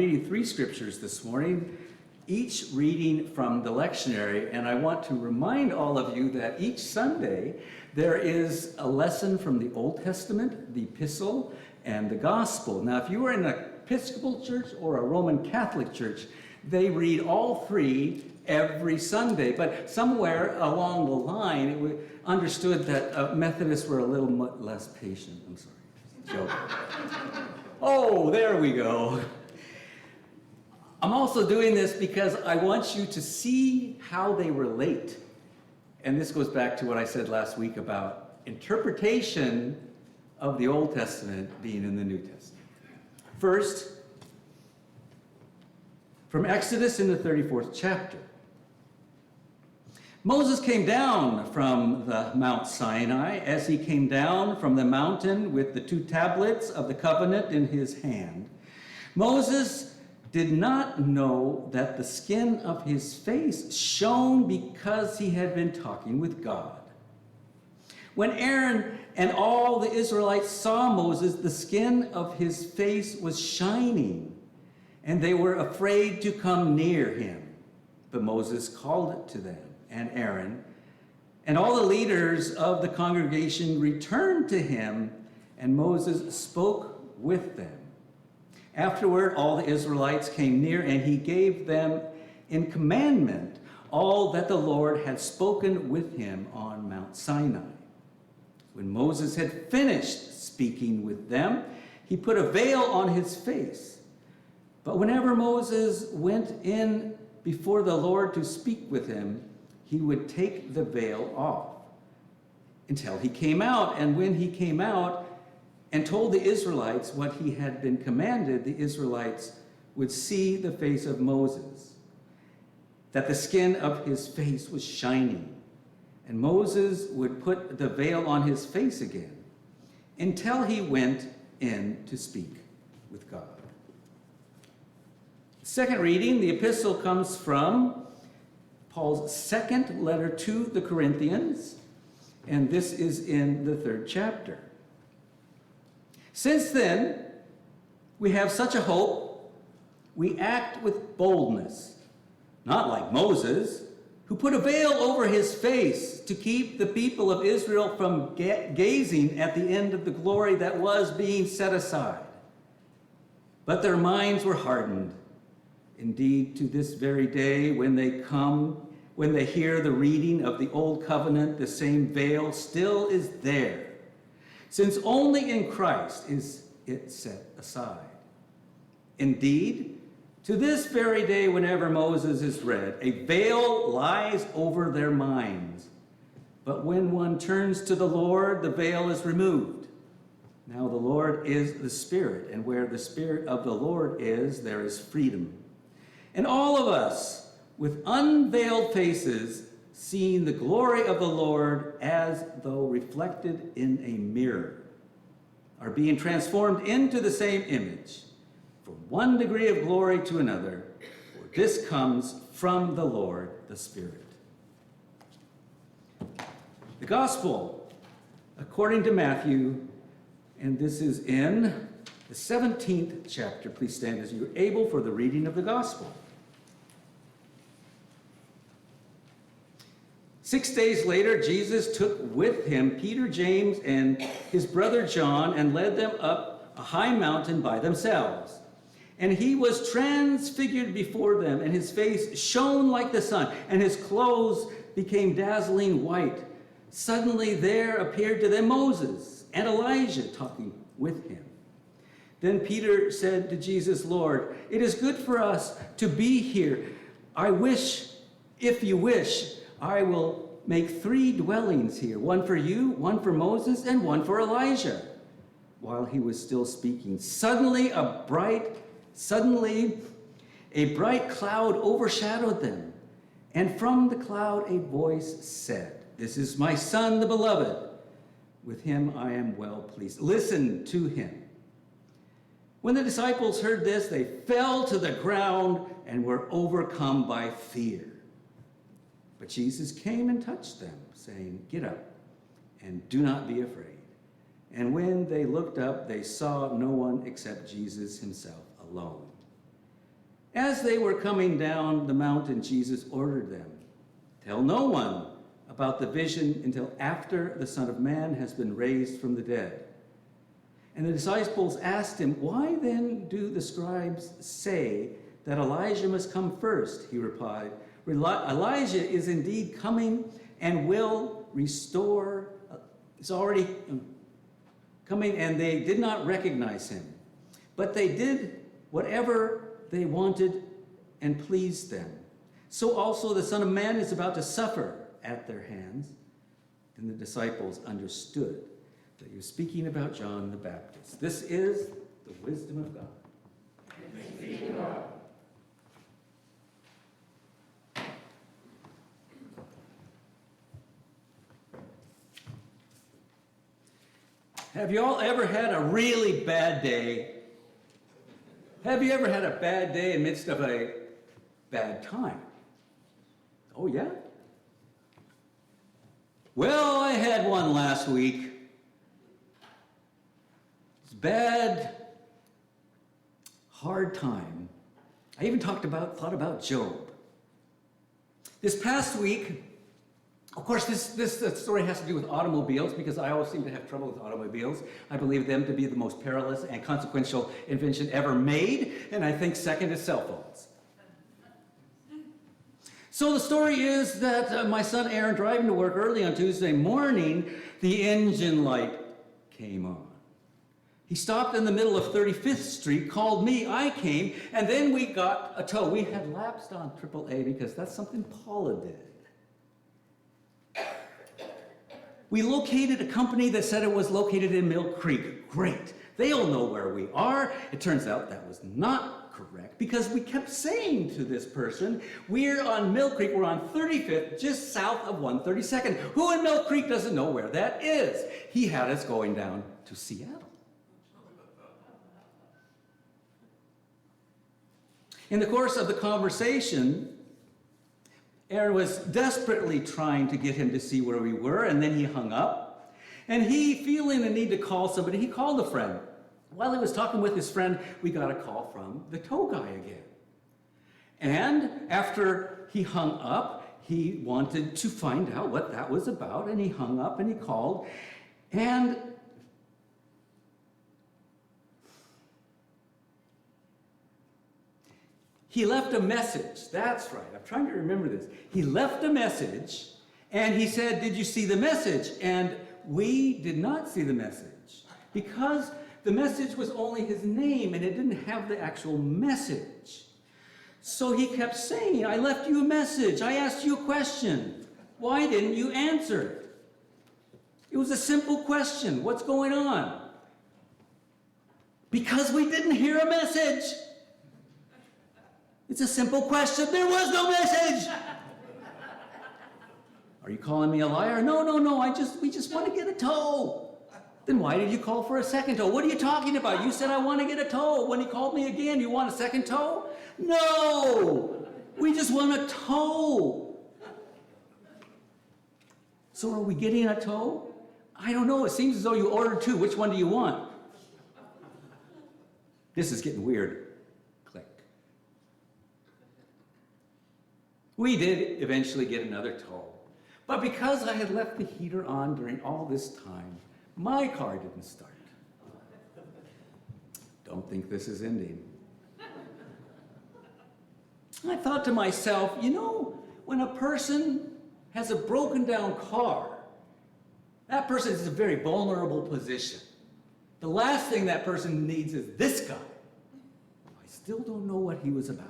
Reading three scriptures this morning, each reading from the lectionary, and I want to remind all of you that each Sunday there is a lesson from the Old Testament, the Epistle, and the Gospel. Now, if you are in an Episcopal church or a Roman Catholic church, they read all three every Sunday, but somewhere along the line it was understood that Methodists were a little less patient. I'm sorry, joke. Oh, there we go. I'm also doing this because I want you to see how they relate. And this goes back to what I said last week about interpretation of the Old Testament being in the New Testament. First, from Exodus in the 34th chapter. Moses came down from the Mount Sinai as he came down from the mountain with the two tablets of the covenant in his hand. Moses did not know that the skin of his face shone because he had been talking with God. When Aaron and all the Israelites saw Moses, the skin of his face was shining, and they were afraid to come near him. But Moses called to them, and Aaron and all the leaders of the congregation returned to him, and Moses spoke with them. Afterward, all the Israelites came near, and he gave them in commandment all that the Lord had spoken with him on Mount Sinai. When Moses had finished speaking with them, he put a veil on his face. But whenever Moses went in before the Lord to speak with him, he would take the veil off until he came out. And when he came out and told the Israelites what he had been commanded, the Israelites would see the face of Moses, that the skin of his face was shining. And Moses would put the veil on his face again until he went in to speak with God. Second reading, the epistle comes from Paul's second letter to the Corinthians, and this is in the 3rd chapter. Since then, we have such a hope, we act with boldness, not like Moses, who put a veil over his face to keep the people of Israel from gazing at the end of the glory that was being set aside. But their minds were hardened. Indeed, to this very day, when they hear the reading of the Old Covenant, the same veil still is there, since only in Christ is it set aside. Indeed, to this very day, whenever Moses is read, a veil lies over their minds. But when one turns to the Lord, the veil is removed. Now the Lord is the Spirit, and where the Spirit of the Lord is, there is freedom. And all of us, with unveiled faces, seeing the glory of the Lord as though reflected in a mirror, are being transformed into the same image, from one degree of glory to another, for this comes from the Lord, the Spirit. The Gospel, according to Matthew, and this is in the 17th chapter. Please stand as you are able for the reading of the Gospel. 6 days later, Jesus took with him Peter, James, and his brother John, and led them up a high mountain by themselves. And he was transfigured before them, and his face shone like the sun, and his clothes became dazzling white. Suddenly there appeared to them Moses and Elijah talking with him. Then Peter said to Jesus, "Lord, it is good for us to be here. I wish, if you wish, I will make 3 dwellings here, one for you, one for Moses, and one for Elijah." While he was still speaking, suddenly a bright cloud overshadowed them. And from the cloud a voice said, "This is my Son, the beloved. With him I am well pleased. Listen to him." When the disciples heard this, they fell to the ground and were overcome by fear. But Jesus came and touched them, saying, "Get up and do not be afraid." And when they looked up, they saw no one except Jesus himself alone. As they were coming down the mountain, Jesus ordered them, "Tell no one about the vision until after the Son of Man has been raised from the dead." And the disciples asked him, "Why then do the scribes say that Elijah must come first?" He replied, "Elijah is indeed coming and will restore." It's already coming, and they did not recognize him. But they did whatever they wanted and pleased them. So also the Son of Man is about to suffer at their hands. Then the disciples understood that he was speaking about John the Baptist. This is the wisdom of God. Thanks be to God. Have you all ever had a really bad day? Have you ever had a bad day in the midst of a bad time? Oh, yeah? Well, I had one last week. It's a bad, hard time. I even thought about Job. This past week, of course, this story has to do with automobiles, because I always seem to have trouble with automobiles. I believe them to be the most perilous and consequential invention ever made, and I think second is cell phones. So the story is that my son Aaron, driving to work early on Tuesday morning, the engine light came on. He stopped in the middle of 35th Street, called me, I came, and then we got a tow. We had lapsed on AAA because that's something Paula did. We located a company that said it was located in Mill Creek. Great. They'll know where we are. It turns out that was not correct, because we kept saying to this person, we're on Mill Creek, we're on 35th, just south of 132nd. Who in Mill Creek doesn't know where that is? He had us going down to Seattle. In the course of the conversation, Aaron was desperately trying to get him to see where we were, and then he hung up. And he, feeling the need to call somebody, he called a friend. While he was talking with his friend, we got a call from the tow guy again. And after he hung up, he wanted to find out what that was about, and he hung up and he called. And he left a message. That's right. I'm trying to remember this. He left a message, and he said, "Did you see the message?" And we did not see the message, because the message was only his name, and it didn't have the actual message. So he kept saying, "I left you a message. I asked you a question. Why didn't you answer?" It was a simple question. What's going on? Because we didn't hear a message. It's a simple question. There was no message. Are you calling me a liar? No. We just want to get a tow. Then why did you call for a second tow? What are you talking about? You said I want to get a tow. When he called me again, you want a second tow? No. We just want a tow. So are we getting a tow? I don't know. It seems as though you ordered two. Which one do you want? This is getting weird. Click. We did eventually get another tow. But because I had left the heater on during all this time, my car didn't start. Don't think this is ending. I thought to myself, when a person has a broken down car, that person is in a very vulnerable position. The last thing that person needs is this guy. I still don't know what he was about.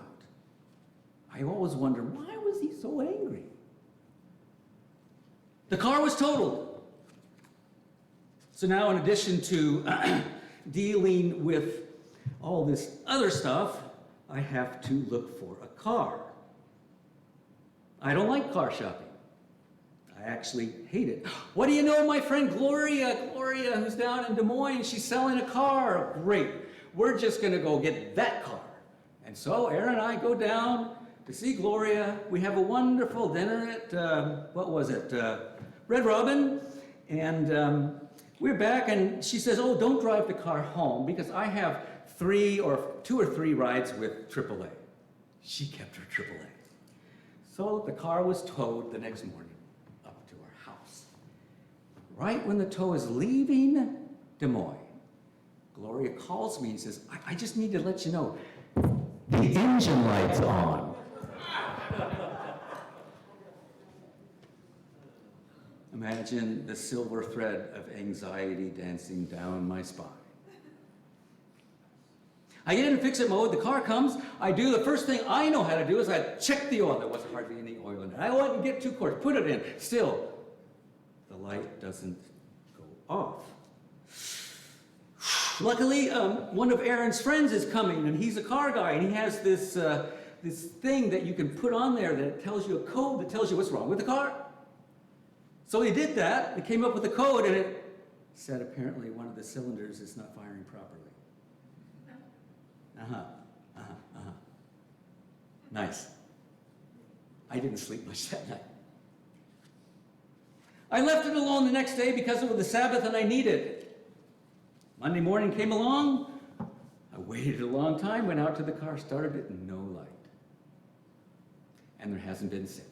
I always wonder, why was he so angry? The car was totaled. So now, in addition to dealing with all this other stuff, I have to look for a car. I don't like car shopping. I actually hate it. What do you know, my friend Gloria, who's down in Des Moines, she's selling a car. Great. We're just going to go get that car. And so Aaron and I go down to see Gloria. We have a wonderful dinner at, Red Robin. And we're back, and she says, "Oh, don't drive the car home, because I have 2 or 3 rides with AAA. She kept her AAA. So the car was towed the next morning up to our house. Right when the tow is leaving Des Moines, Gloria calls me and says, I just need to let you know, the engine light's on. Imagine the silver thread of anxiety dancing down my spine. I get in fix-it mode, the car comes, I do the first thing I know how to do is I check the oil. There wasn't hardly any oil in it. I went and get 2 quarts, put it in. Still, the light doesn't go off. Luckily, one of Aaron's friends is coming, and he's a car guy, and he has this thing that you can put on there that tells you a code that tells you what's wrong with the car. So he did that. It came up with a code, and it said apparently one of the cylinders is not firing properly. Nice. I didn't sleep much that night. I left it alone the next day because it was the Sabbath and I needed it. Monday morning came along. I waited a long time, went out to the car, started it, no light. And there hasn't been since.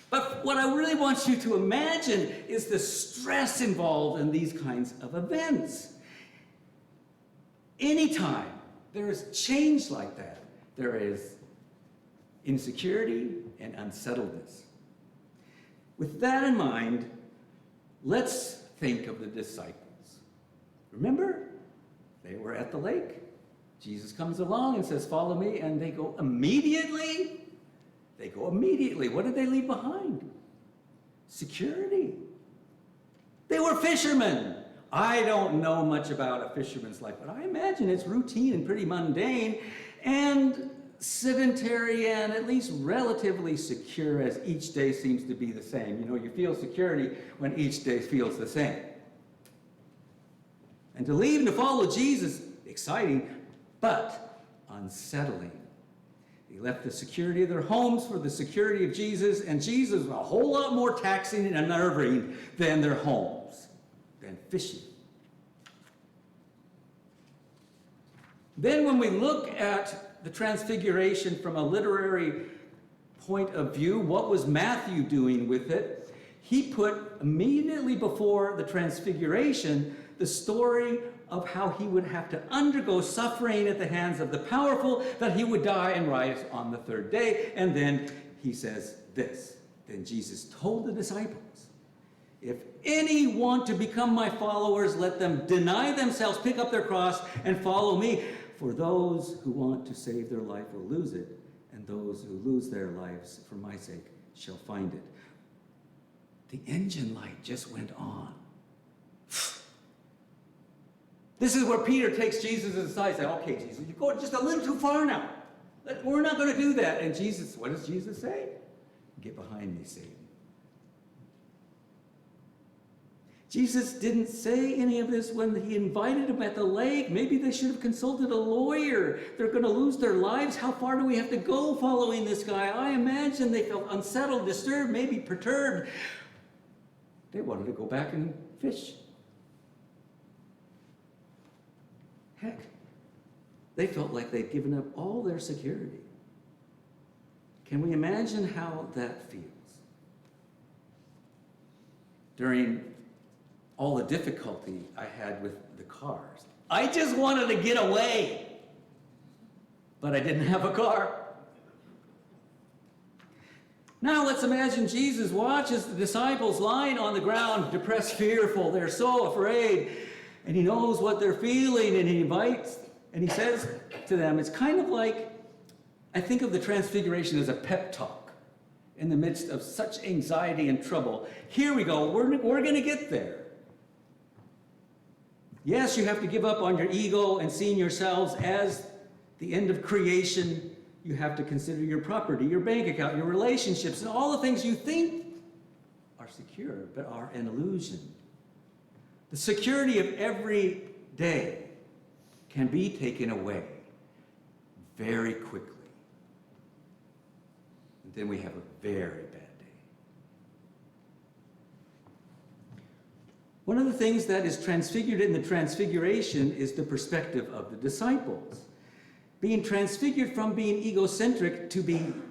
But what I really want you to imagine is the stress involved in these kinds of events. Anytime there is change like that, there is insecurity and unsettledness. With that in mind, let's think of the disciples. Remember, they were at the lake. Jesus comes along and says, "Follow me," and they go immediately. They go immediately. What did they leave behind? Security. They were fishermen. I don't know much about a fisherman's life, but I imagine it's routine and pretty mundane and sedentary and at least relatively secure as each day seems to be the same. You know, you feel security when each day feels the same. And to leave and to follow Jesus, exciting, but unsettling. They left the security of their homes for the security of Jesus, and Jesus was a whole lot more taxing and unnerving than their homes, than fishing. Then when we look at the Transfiguration from a literary point of view, what was Matthew doing with it? He put immediately before the Transfiguration the story of how he would have to undergo suffering at the hands of the powerful, that he would die and rise on the 3rd day. And then he says this, then Jesus told the disciples, "If any want to become my followers, let them deny themselves, pick up their cross, and follow me. For those who want to save their life will lose it, and those who lose their lives for my sake shall find it." The engine light just went on. This is where Peter takes Jesus aside and says, "Okay, Jesus, you're going just a little too far now. We're not going to do that." And Jesus, what does Jesus say? "Get behind me, Satan." Jesus didn't say any of this when he invited him at the lake. Maybe they should have consulted a lawyer. They're going to lose their lives. How far do we have to go following this guy? I imagine they felt unsettled, disturbed, maybe perturbed. They wanted to go back and fish. Heck, they felt like they'd given up all their security. Can we imagine how that feels? During all the difficulty I had with the cars, I just wanted to get away, but I didn't have a car. Now let's imagine Jesus watches the disciples lying on the ground, depressed, fearful. They're so afraid. And he knows what they're feeling, and he invites, and he says to them, it's kind of like, I think of the Transfiguration as a pep talk in the midst of such anxiety and trouble. Here we go, we're going to get there. Yes, you have to give up on your ego and seeing yourselves as the end of creation. You have to consider your property, your bank account, your relationships, and all the things you think are secure, but are an illusion. The security of every day can be taken away very quickly. And then we have a very bad day. One of the things that is transfigured in the Transfiguration is the perspective of the disciples. Being transfigured from being egocentric to being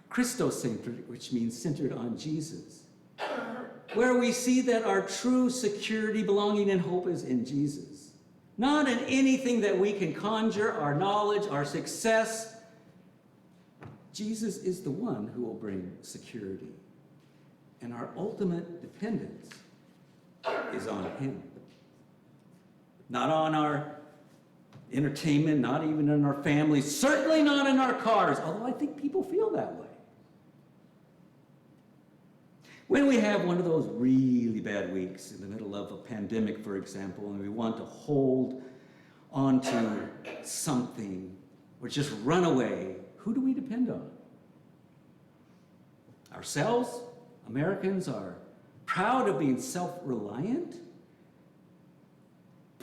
Christocentric, which means centered on Jesus. Where we see that our true security, belonging, and hope is in Jesus. Not in anything that we can conjure, our knowledge, our success. Jesus is the one who will bring security. And our ultimate dependence is on him. Not on our entertainment, not even in our families, certainly not in our cars, although I think people feel that way. When we have one of those really bad weeks in the middle of a pandemic, for example, and we want to hold on to something or just run away, who do we depend on? Ourselves? Americans are proud of being self-reliant,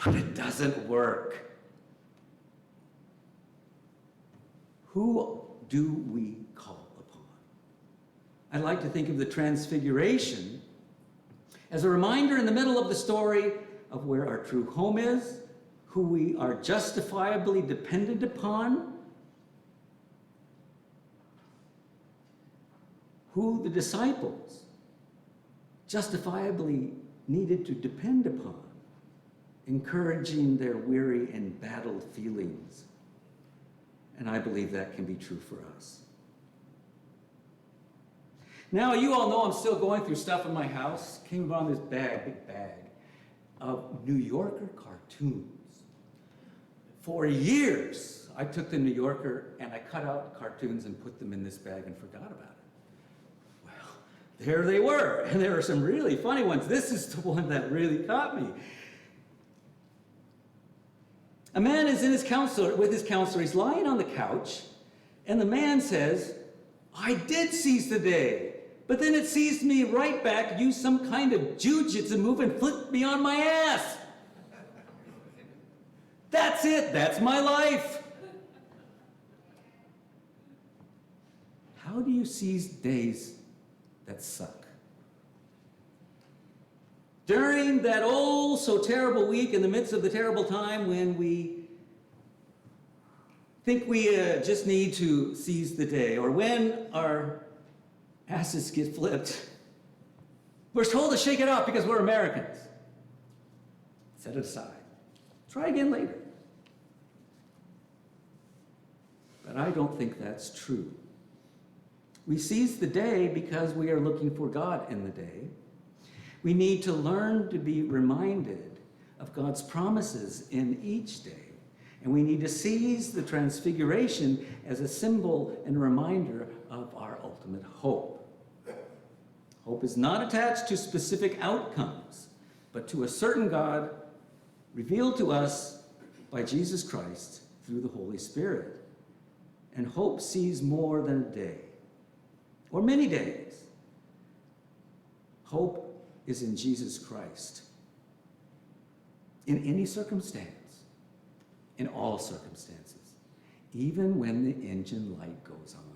but it doesn't work. Who do we call upon? I'd like to think of the Transfiguration as a reminder in the middle of the story of where our true home is, who we are justifiably dependent upon, who the disciples justifiably needed to depend upon, encouraging their weary and battled feelings. And I believe that can be true for us. Now, you all know I'm still going through stuff in my house. Came around this big bag of New Yorker cartoons. For years, I took the New Yorker and I cut out cartoons and put them in this bag and forgot about it. Well, there they were, and there were some really funny ones. This is the one that really caught me. A man is with his counselor. He's lying on the couch, and the man says, "I did seize the day, but then it seized me right back, used some kind of jujitsu move and flipped me on my ass. That's it. That's my life." How do you seize days that suck? During that oh so terrible week, in the midst of the terrible time when we think we just need to seize the day, or when our asses get flipped, we're told to shake it off because we're Americans. Set it aside. Try again later. But I don't think that's true. We seize the day because we are looking for God in the day. We need to learn to be reminded of God's promises in each day. And we need to seize the Transfiguration as a symbol and reminder of our ultimate hope. Hope is not attached to specific outcomes, but to a certain God revealed to us by Jesus Christ through the Holy Spirit. And hope sees more than a day, or many days. Hope is in Jesus Christ. In any circumstance, in all circumstances, even when the engine light goes on.